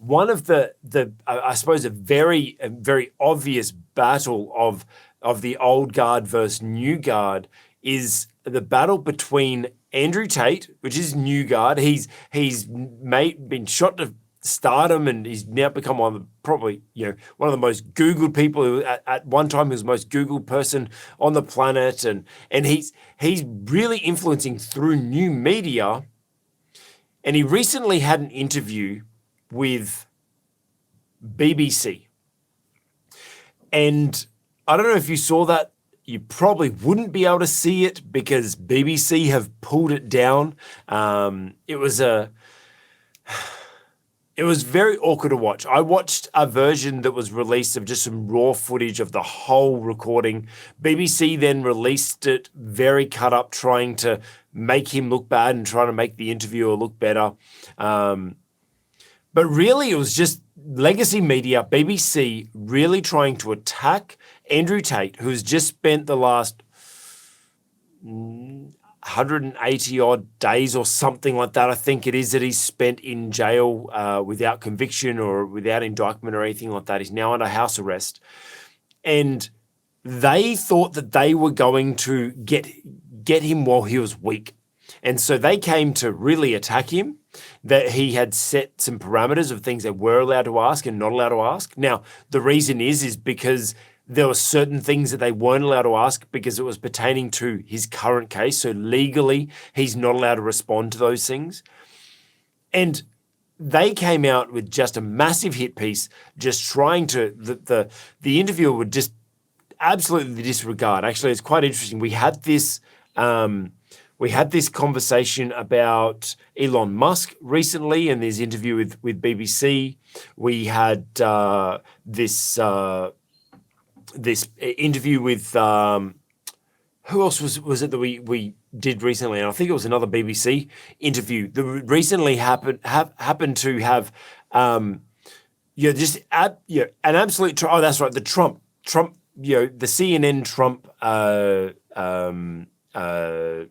one of the I suppose a very obvious battle of the old guard versus new guard is the battle between Andrew Tate, which is new guard. He's been shot to stardom, and he's now become one of the most Googled people. Who at one time he was the most Googled person on the planet, and he's really influencing through new media. And he recently had an interview with BBC, and I don't know if you saw that. You probably wouldn't be able to see it because BBC have pulled it down. It was very awkward to watch. I watched a version that was released of just some raw footage of the whole recording. BBC then released it very cut up, trying to make him look bad and trying to make the interviewer look better. But really, it was just legacy media, BBC, really trying to attack Andrew Tate, who's just spent the last 180 odd days or something like that, I think it is, that he's spent in jail without conviction or without indictment or anything like that. He's now under house arrest. And they thought that they were going to get him while he was weak. And so they came to really attack him, that he had set some parameters of things they were allowed to ask and not allowed to ask. Now, the reason is because there were certain things that they weren't allowed to ask because it was pertaining to his current case. So legally, he's not allowed to respond to those things. And they came out with just a massive hit piece, just trying to, the interviewer would just absolutely disregard. Actually, it's quite interesting. We had this conversation about Elon Musk recently in this interview with BBC. We had this interview with who else was it that we did recently? And I think it was another BBC interview that recently happened to have an absolute oh, that's right, the Trump the CNN Trump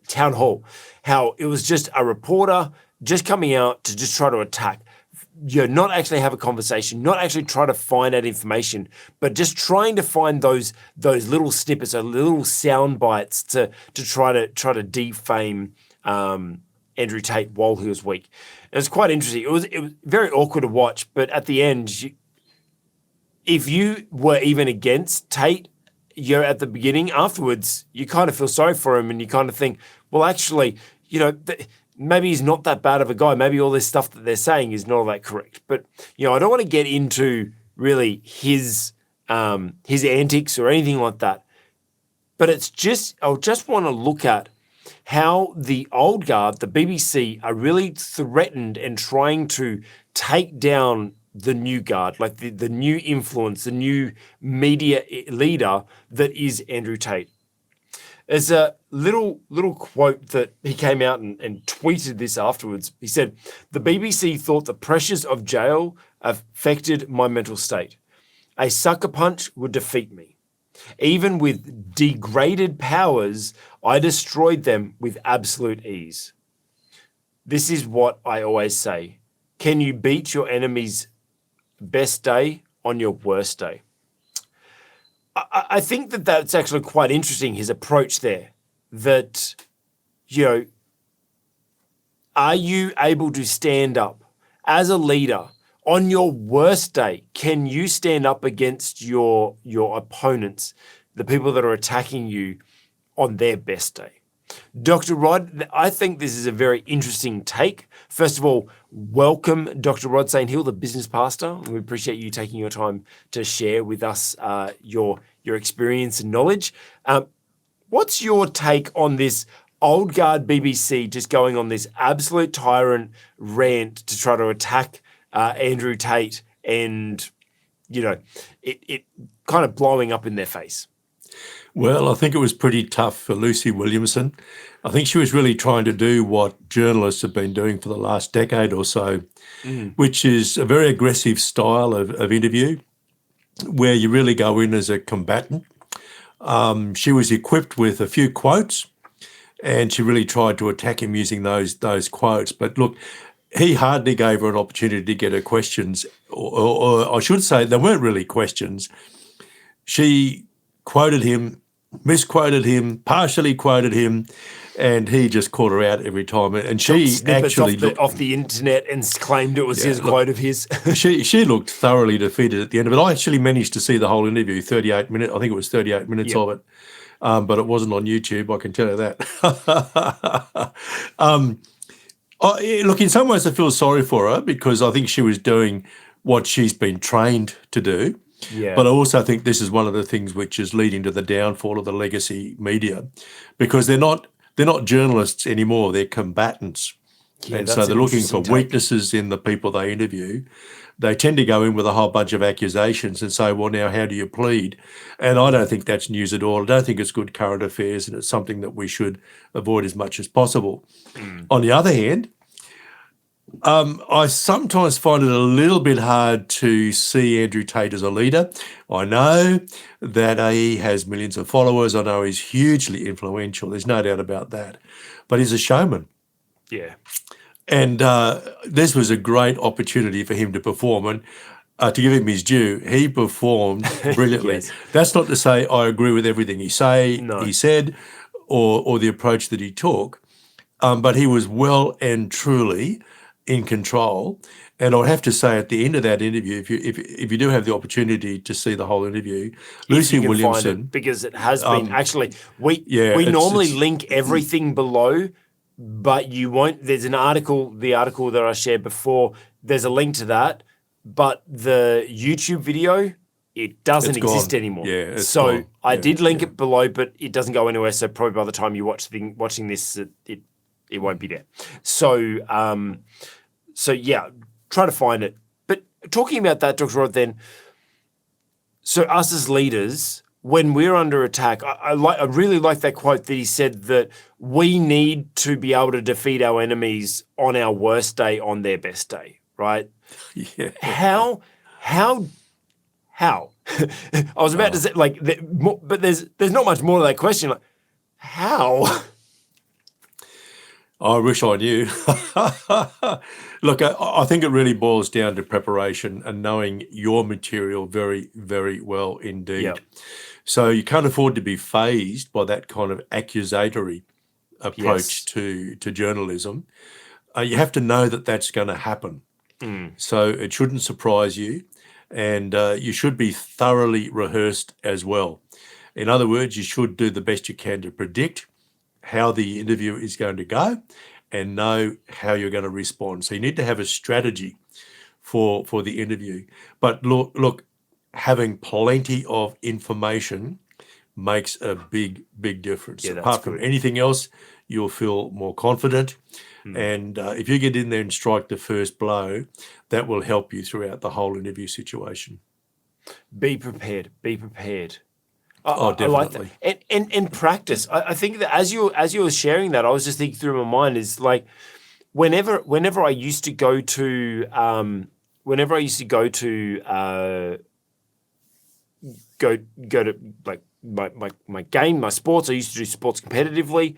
town hall, how it was just a reporter just coming out to just try to attack, not actually have a conversation, not actually try to find out information, but just trying to find those little snippets or little sound bites to try to defame Andrew Tate while he was weak. And it's quite interesting. It was very awkward to watch, but at the end, if you were even against Tate, at the beginning, afterwards, you kind of feel sorry for him and you kind of think, well, actually, maybe he's not that bad of a guy. Maybe all this stuff that they're saying is not all that correct. But, I don't want to get into really his antics or anything like that. But I just want to look at how the old guard, the BBC, are really threatened and trying to take down the new guard, like the new influence, the new media leader that is Andrew Tate. There's a little quote that he came out and tweeted this afterwards. He said, "The BBC thought the pressures of jail affected my mental state. A sucker punch would defeat me. Even with degraded powers, I destroyed them with absolute ease. This is what I always say. Can you beat your enemy's best day on your worst day?" I think that that's actually quite interesting, his approach there. That, are you able to stand up as a leader on your worst day? Can you stand up against your opponents, the people that are attacking you, on their best day? Dr. Rod, I think this is a very interesting take. First of all, welcome, Dr. Rod St. Hill, the business pastor. We appreciate you taking your time to share with us your experience and knowledge. What's your take on this old guard BBC just going on this absolute tyrant rant to try to attack Andrew Tate and, it kind of blowing up in their face? Well, I think it was pretty tough for Lucy Williamson. I think she was really trying to do what journalists have been doing for the last decade or so, which is a very aggressive style of interview where you really go in as a combatant. She was equipped with a few quotes and she really tried to attack him using those quotes. But look, he hardly gave her an opportunity to get her questions. or I should say, they weren't really questions. She quoted him, misquoted him, partially quoted him, and he just caught her out every time. And she Snippets actually off the internet and claimed it was his quote of his. she looked thoroughly defeated at the end of it. I actually managed to see the whole interview, 38 minutes. I think it was 38 minutes of it, but it wasn't on YouTube. I can tell you that. Look, in some ways, I feel sorry for her because I think she was doing what she's been trained to do. Yeah. But I also think this is one of the things which is leading to the downfall of the legacy media, because they're not journalists anymore; they're combatants, and so they're looking for weaknesses in the people they interview. They tend to go in with a whole bunch of accusations and say, "Well, now how do you plead?" And I don't think that's news at all. I don't think it's good current affairs, and it's something that we should avoid as much as possible. On the other hand, I sometimes find it a little bit hard to see Andrew Tate as a leader. I know that he has millions of followers. I know he's hugely influential. There's no doubt about that. But he's a showman. Yeah. And this was a great opportunity for him to perform. And to give him his due, he performed brilliantly. Yes. That's not to say I agree with everything he said or the approach that he took, but he was well and truly in control. And I'd have to say at the end of that interview, if you do have the opportunity to see the whole interview, Lucy Williamson, because it has been actually we normally link everything below, but you won't. There's an article, the article that I shared before. There's a link to that, but the YouTube video, it doesn't exist anymore. Yeah, so gone. I did link it below, but it doesn't go anywhere. So probably by the time you watching this, it won't be there. So yeah, try to find it. But talking about that, Dr. Rod, then, so us as leaders, when we're under attack, I really like that quote that he said that we need to be able to defeat our enemies on our worst day, on their best day, right? Yeah. How? I was about to say, but there's not much more to that question. Like, how? I wish I knew. Look, I think it really boils down to preparation and knowing your material very, very well indeed. Yep. So you can't afford to be fazed by that kind of accusatory approach to journalism. You have to know that that's going to happen. So it shouldn't surprise you, and you should be thoroughly rehearsed as well. In other words, you should do the best you can to predict how the interview is going to go and know how you're going to respond. So you need to have a strategy for the interview. But look, having plenty of information makes a big, big difference. Yeah, Apart from anything else, you'll feel more confident. And if you get in there and strike the first blow, that will help you throughout the whole interview situation. Be prepared. Be prepared. Definitely. I like that. And practice. I think that as you were sharing that, I was just thinking through my mind is like, whenever I used to go to like my game, my sports. I used to do sports competitively.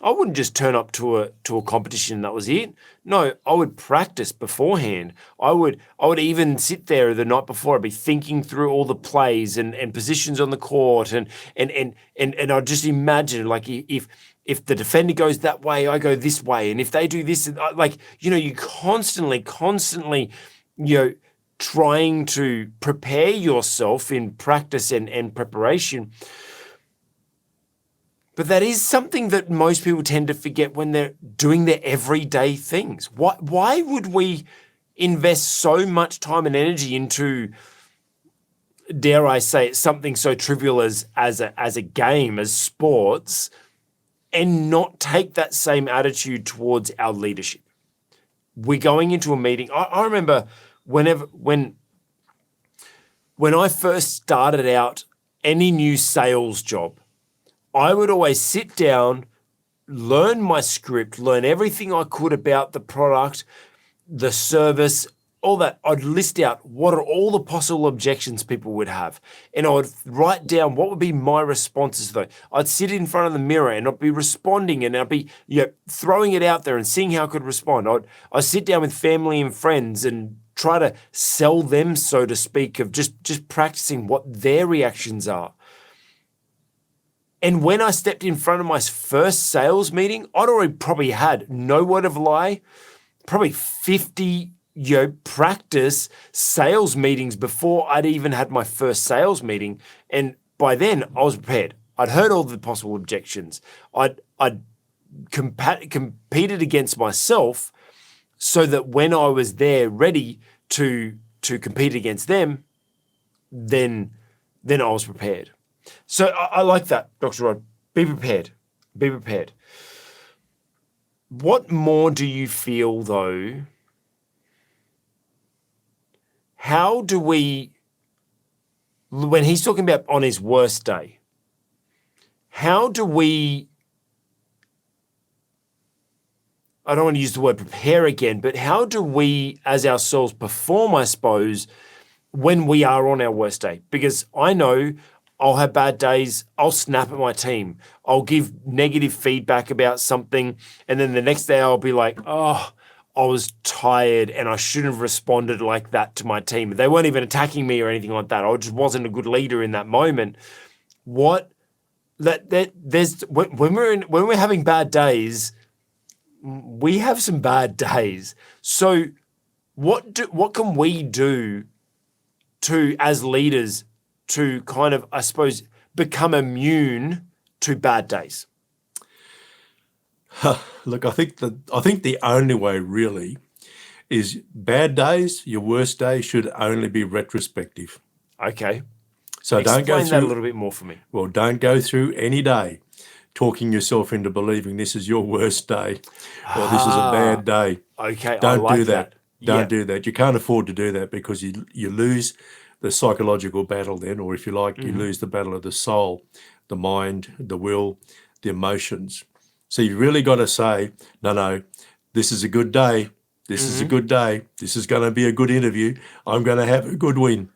I wouldn't just turn up to a competition and that was it. No, I would practice beforehand. I would even sit there the night before. I'd be thinking through all the plays and positions on the court and I'd just imagine like if the defender goes that way, I go this way, and if they do this, you constantly, trying to prepare yourself in practice and preparation. But that is something that most people tend to forget when they're doing their everyday things. Why would we invest so much time and energy into, dare I say it, something so trivial as a game, as sports, and not take that same attitude towards our leadership? We're going into a meeting. I remember when I first started out any new sales job, I would always sit down, learn my script, learn everything I could about the product, the service, all that. I'd list out what are all the possible objections people would have. And I would write down what would be my responses to those. I'd sit in front of the mirror and I'd be responding and I'd be throwing it out there and seeing how I could respond. I'd sit down with family and friends and try to sell them, so to speak, of just practicing what their reactions are. And when I stepped in front of my first sales meeting, I'd already probably had, no word of lie, probably 50 practice sales meetings before I'd even had my first sales meeting. And by then I was prepared. I'd heard all the possible objections. I'd competed against myself so that when I was there ready to compete against them, then I was prepared. So I like that, Dr. Rod. Be prepared. Be prepared. What more do you feel, though? How do we, when he's talking about on his worst day, how do we, I don't want to use the word prepare again, but how do we as ourselves perform, I suppose, when we are on our worst day? Because I know I'll have bad days. I'll snap at my team. I'll give negative feedback about something. And then the next day I'll be like, oh, I was tired and I shouldn't have responded like that to my team. They weren't even attacking me or anything like that. I just wasn't a good leader in that moment. When we're having bad days, we have some bad days. So what can we do to, as leaders, to kind of, I suppose, become immune to bad days? Look, I think the only way really is bad days, your worst day should only be retrospective. Okay. So don't go Explain that a through, little bit more for me. well, don't go through any day talking yourself into believing this is your worst day or this is a bad day. Okay, Don't I like do that. Don't Yeah. do that. You can't afford to do that because you lose the psychological battle then, or if you like, you lose the battle of the soul, the mind, the will, the emotions. So you really got to say, no, this is a good day. This is a good day. This is going to be a good interview. I'm going to have a good win.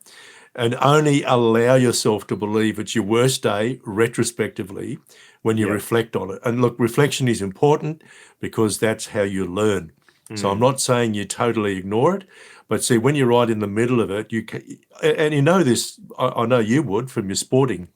And only allow yourself to believe it's your worst day retrospectively when you reflect on it. And look, reflection is important because that's how you learn. So I'm not saying you totally ignore it, but see, when you're right in the middle of it, and you know this, I know you would from your sporting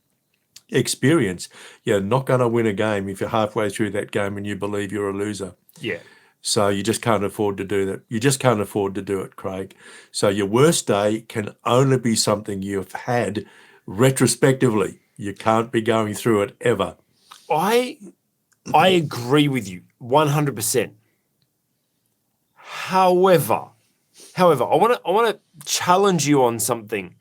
experience, you're not going to win a game if you're halfway through that game and you believe you're a loser. Yeah. So you just can't afford to do that. You just can't afford to do it, Craig. So your worst day can only be something you've had retrospectively. You can't be going through it ever. I agree with you 100%. However, I want to challenge you on something,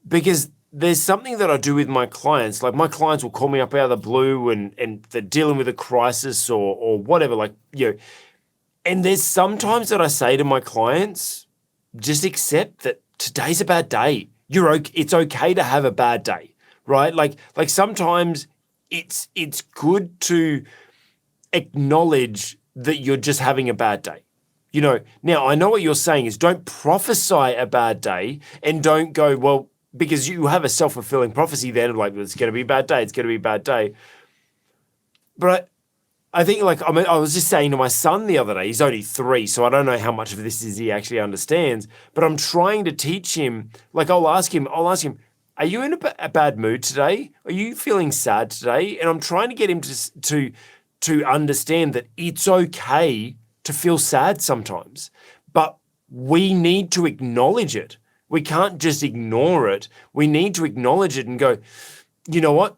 because there's something that I do with my clients. Like, my clients will call me up out of the blue and they're dealing with a crisis or whatever, and there's sometimes that I say to my clients, just accept that today's a bad day. It's okay to have a bad day, right? Like sometimes it's good to acknowledge that you're just having a bad day. Now I know what you're saying is don't prophesy a bad day and don't go, well, because you have a self-fulfilling prophecy then of like, it's going to be a bad day. It's going to be a bad day. But I think I was just saying to my son the other day, he's only 3, so I don't know how much of this he actually understands, but I'm trying to teach him, I'll ask him, are you in a bad mood today? Are you feeling sad today? And I'm trying to get him to understand that it's okay to feel sad sometimes, but we need to acknowledge it. We can't just ignore it. We need to acknowledge it and go, you know what?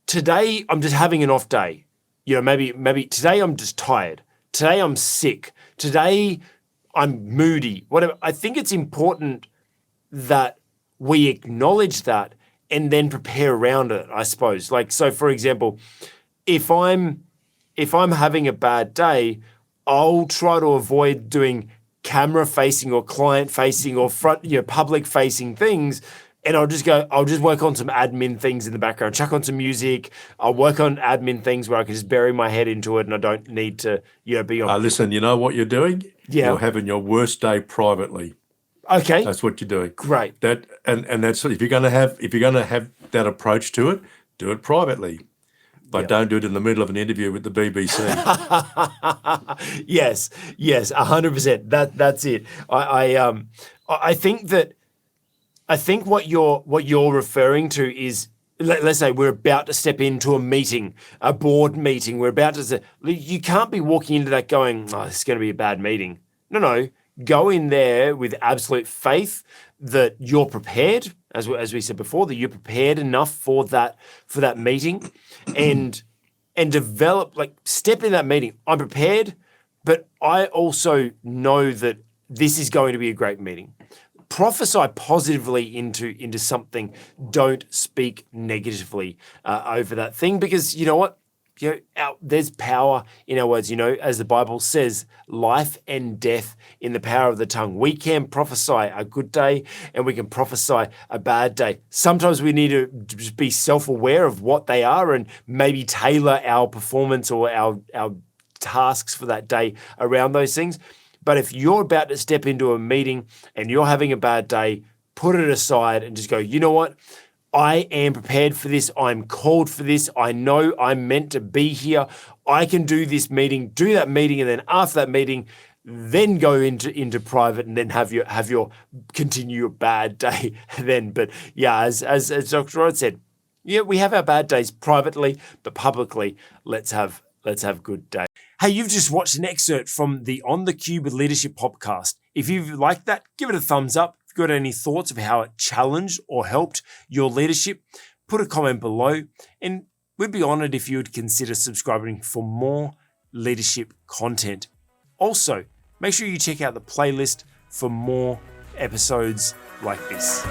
Today I'm just having an off day. Maybe today I'm just tired. Today I'm sick. Today I'm moody. Whatever. I think it's important that we acknowledge that and then prepare around it, I suppose. So for example, if I'm having a bad day, I'll try to avoid doing camera facing or client facing or front, public facing things. And I'll just work on some admin things in the background, chuck on some music. I'll work on admin things where I can just bury my head into it and I don't need to, be on. Listen, you know what you're doing? Yeah. You're having your worst day privately. Okay. That's what you're doing. Great. And that's, if you're going to have that approach to it, do it privately. but don't do it in the middle of an interview with the BBC. Yes, 100%. That's it. I think what you're referring to is, let's say we're about to step into a meeting, a board meeting. We're about to. You can't be walking into that going, "Oh, this is going to be a bad meeting." No. Go in there with absolute faith that you're prepared, as we said before, that you're prepared enough for that meeting, and develop, step in that meeting. I'm prepared, but I also know that this is going to be a great meeting. Prophesy positively into something. Don't speak negatively over that thing, because you know what? There's power in our words. As the Bible says, life and death in the power of the tongue. We can prophesy a good day and we can prophesy a bad day. Sometimes we need to just be self-aware of what they are and maybe tailor our performance or our tasks for that day around those things. But if you're about to step into a meeting and you're having a bad day, put it aside and just go, you know what? I am prepared for this. I'm called for this. I know I'm meant to be here. I can do this meeting, do that meeting, and then after that meeting, then go into private and then have your continue your bad day then. But yeah, as Dr. Rod said, yeah, we have our bad days privately, but publicly, let's have good days. Hey, you've just watched an excerpt from the On the Cube with Leadership podcast. If you've liked that, give it a thumbs up. If you've got any thoughts of how it challenged or helped your leadership, put a comment below. And we'd be honored if you would consider subscribing for more leadership content. Also, make sure you check out the playlist for more episodes like this.